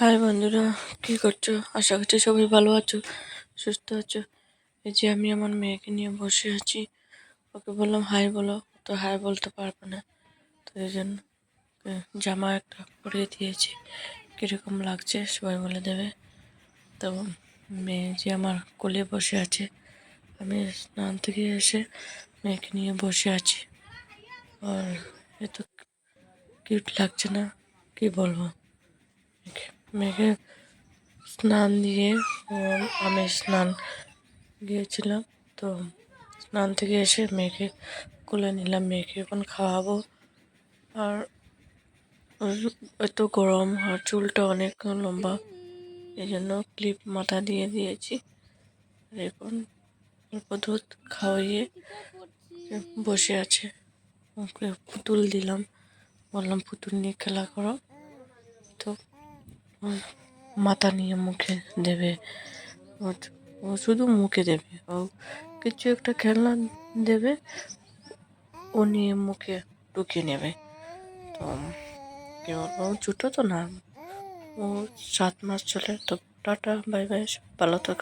High বন্ধুরা, কি করছো? আশা করছি সবাই ভালো আছো, সুস্থ আছো। এই যে আমি আমার মেয়েকে নিয়ে বসে আছি। ওকে বললাম হাই বলো, তো হাই বলতে পারবে না। তো এই জন্য ওকে জামা একটা পরিয়ে দিয়েছি। কীরকম লাগছে সবাই বলে দেবে। তো মেয়ে যে আমার কোলে বসে আছে, আমি স্নান থেকে এসে মেয়েকে নিয়ে বসে আছি। আর এত কিউট লাগছে না, কি বলবো। মেয়েকে স্নান দিয়ে আমি স্নান গিয়েছিলাম। তো স্নান থেকে এসে মেয়েকে কোলে নিলাম, মেয়েকে এখন খাওয়াবো। আর ওর এত গরম আর চুলটা অনেক লম্বা, এই জন্য ক্লিপ মাথা দিয়ে দিয়েছি। আর এখন অল্প দুধ খাওয়াইয়ে বসে আছে। ওকে পুতুল দিলাম, বললাম পুতুল নিয়ে খেলা করো। তো ও মাথা নিয়ে মুখে দেবে, ও ও শুধু মুখে দেবে। ও কিছু একটা খেলনা দেবে, ও নিয়ে মুখে ঢুকিয়ে নেবে। তো কি বলবো, ও ছোটো তো না, ও 7 মাস চলে। তো টাটা, বাই বাই, ভালো থাকো।